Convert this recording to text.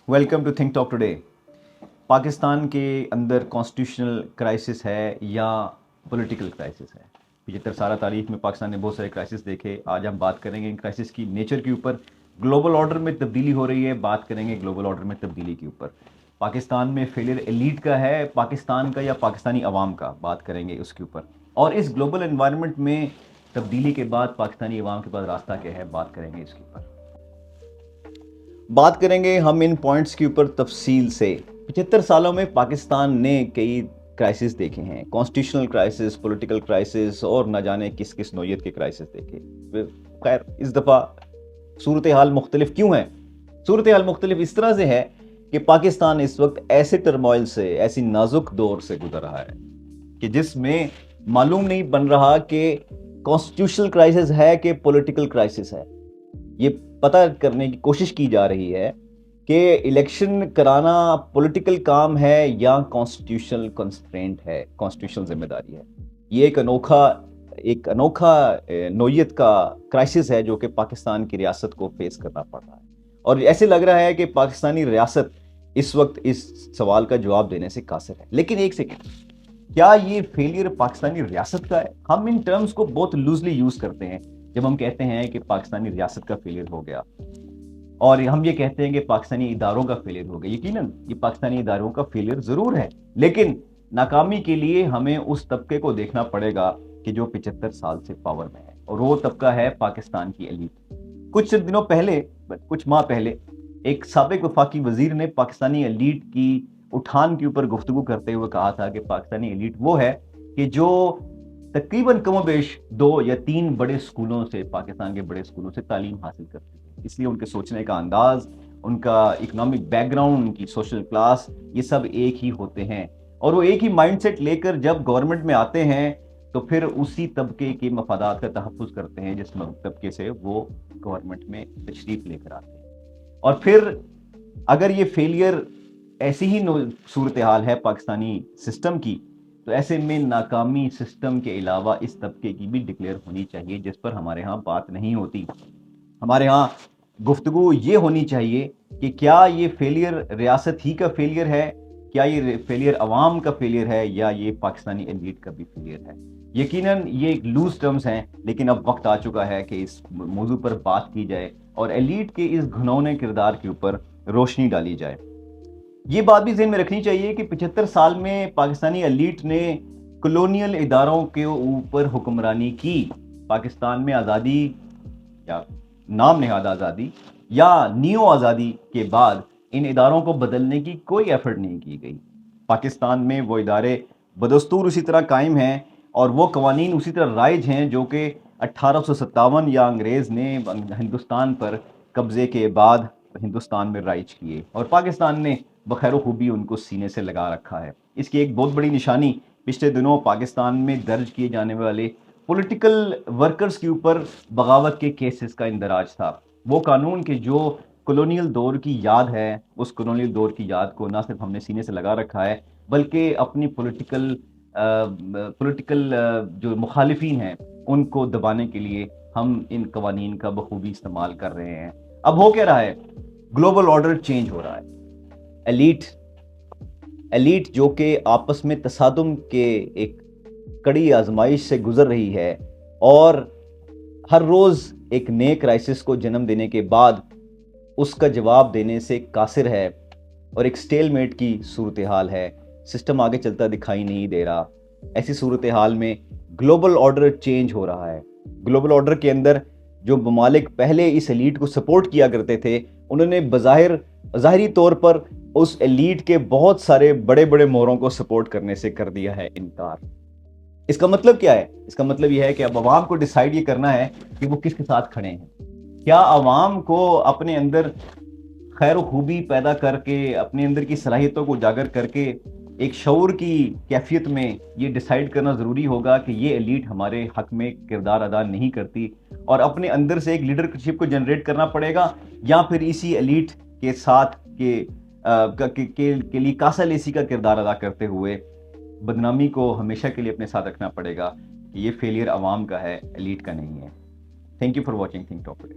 Welcome to Think Talk today. Pakistan के अंदर constitutional crisis है या पॉलिटिकल क्राइसिस है। 75 साल तारीख में पाकिस्तान ने बहुत सारे क्राइसिस देखे। आज हम बात करेंगे इन क्राइसिस की नेचर के ऊपर। ग्लोबल ऑर्डर में तब्दीली हो रही है, बात करेंगे ग्लोबल ऑर्डर में तब्दीली के ऊपर। पाकिस्तान में फेलियर एलीट का है, पाकिस्तान का या पाकिस्तानी अवाम का, बात करेंगे उसके ऊपर। और इस ग्लोबल एनवायरनमेंट में तब्दीली के बाद पाकिस्तानी अवाम के पास रास्ता क्या है, बात करेंगे इसके ऊपर। बात करेंगे हम इन पॉइंट्स के ऊपर तफसील से। 75 सालों में पाकिस्तान ने कई क्राइसिस देखे हैं, कॉन्स्टिट्यूशनल क्राइसिस, पॉलिटिकल क्राइसिस और न जाने किस किस नौयत के क्राइसिस देखे। खैर, इस दफ़ा सूरत हाल मुख्तलिफ क्यों है? सूरत हाल मुख्तलिफ इस तरह से है कि पाकिस्तान इस वक्त ऐसे टर्मोइल से, ऐसी नाजुक दौर से गुजर रहा है कि जिसमें मालूम नहीं बन रहा कि कॉन्स्टिट्यूशनल क्राइसिस है कि पॉलिटिकल क्राइसिस है। ये पता करने की कोशिश की जा रही है कि इलेक्शन कराना पॉलिटिकल काम है या कॉन्स्टिट्यूशनल कंस्ट्रेंट है, कॉन्स्टिट्यूशनल जिम्मेदारी है। ये एक अनोखा नौयत का क्राइसिस है जो कि पाकिस्तान की रियासत को फेस करना पड़ रहा है। और ऐसे लग रहा है कि पाकिस्तानी रियासत इस वक्त इस सवाल का जवाब देने से कासिर है। लेकिन एक सेकेंड, क्या ये फेलियर पाकिस्तानी रियासत का है? हम इन टर्म्स को बहुत लूजली यूज करते हैं जब हम कहते हैं कि पाकिस्तानी रियासत का फेलियर हो गया, और हम ये कहते हैं कि पाकिस्तानी इदारों का फेलियर हो गया। यकीनन ये पाकिस्तानी इदारों का फेलियर जरूर है, लेकिन नाकामी के लिए हमें उस तबके को देखना पड़ेगा कि जो 75 साल से पावर में है, और वो तबका है पाकिस्तान की एलीट। कुछ माह पहले एक साबिक वफाकी वजीर ने पाकिस्तानी एलीट की उठान के ऊपर गुफ्तगू करते हुए कहा था कि पाकिस्तानी एलीट वो है कि जो तकरीबन कमोबेश 2 या 3 बड़े स्कूलों से, पाकिस्तान के बड़े स्कूलों से तालीम हासिल करती है। इसलिए उनके सोचने का अंदाज, उनका इकोनॉमिक बैकग्राउंड, उनकी सोशल क्लास, ये सब एक ही होते हैं। और वो एक ही माइंडसेट लेकर जब गवर्नमेंट में आते हैं तो फिर उसी तबके के मफादात का तहफ़्फ़ुज़ करते हैं जिस तबके से वो गवर्नमेंट में तशरीफ लेकर आते हैं। और फिर अगर ये फेलियर ऐसी ही सूरत हाल है पाकिस्तानी सिस्टम की, तो ऐसे में नाकामी सिस्टम के अलावा इस तबके की भी डिक्लेयर होनी चाहिए, जिस पर हमारे यहाँ बात नहीं होती। हमारे यहाँ गुफ्तगू ये होनी चाहिए कि क्या ये फेलियर रियासत ही का फेलियर है, क्या ये फेलियर अवाम का फेलियर है, या ये पाकिस्तानी एलीट का भी फेलियर है। यकीनन ये एक लूज टर्म्स हैं, लेकिन अब वक्त आ चुका है कि इस मौजू पर बात की जाए और एलीट के इस घिनौने किरदार के ऊपर रोशनी डाली जाए। ये बात भी ज़हन में रखनी चाहिए कि 75 साल में पाकिस्तानी एलीट ने कॉलोनियल इदारों के ऊपर हुक्मरानी की। पाकिस्तान में आज़ादी या नाम नहाद आज़ादी या नियो आज़ादी के बाद इन इदारों को बदलने की कोई एफर्ट नहीं की गई। पाकिस्तान में वो इदारे बदस्तूर उसी तरह कायम हैं और वो कवानीन उसी तरह राइज हैं जो कि 1857 या अंग्रेज़ ने हिंदुस्तान पर कब्ज़े के बाद हिंदुस्तान में राइज किए, और पाकिस्तान ने बखैर खूबी उनको सीने से लगा रखा है। इसकी एक बहुत बड़ी निशानी पिछले दिनों पाकिस्तान में दर्ज किए जाने वाले पॉलिटिकल वर्कर्स के ऊपर बगावत के केसेस का इंदराज था। वो कानून के जो कॉलोनियल दौर की याद है, उस कॉलोनियल दौर की याद को ना सिर्फ हमने सीने से लगा रखा है, बल्कि अपनी पॉलिटिकल जो मुखालिफिन हैं उनको दबाने के लिए हम इन कवानीन का बखूबी इस्तेमाल कर रहे हैं। अब हो क्या रहा है? ग्लोबल ऑर्डर चेंज हो रहा है। एलीट जो कि आपस में तसादुम के एक कड़ी आजमाइश से गुजर रही है और हर रोज़ एक नए क्राइसिस को जन्म देने के बाद उसका जवाब देने से कासिर है, और एक स्टेलमेट की सूरत हाल है। सिस्टम आगे चलता दिखाई नहीं दे रहा। ऐसी सूरत हाल में ग्लोबल ऑर्डर चेंज हो रहा है। ग्लोबल ऑर्डर के अंदर जो ममालिक पहले इस एलीट को सपोर्ट किया करते थे, उन्होंने ज़ाहिरी तौर पर उस एलीट के बहुत सारे बड़े बड़े मोहरों को सपोर्ट करने से कर दिया है इनकार। इसका मतलब क्या है? इसका मतलब यह है कि अब अवाम को डिसाइड ये करना है कि वो किसके साथ खड़े हैं। क्या अवाम को अपने अंदर खैर खूबी पैदा करके, अपने अंदर की सलाहियतों को उजागर करके एक शऊर की कैफियत में ये डिसाइड करना ज़रूरी होगा कि ये एलीट हमारे हक में किरदार अदा नहीं करती, और अपने अंदर से एक लीडरशिप को जनरेट करना पड़ेगा, या फिर इसी एलीट के साथ के लिए कासा लेसी का किरदार अदा करते हुए बदनामी को हमेशा के लिए अपने साथ रखना पड़ेगा कि ये फेलियर अवाम का है, एलीट का नहीं है। Thank you for watching think Talk today.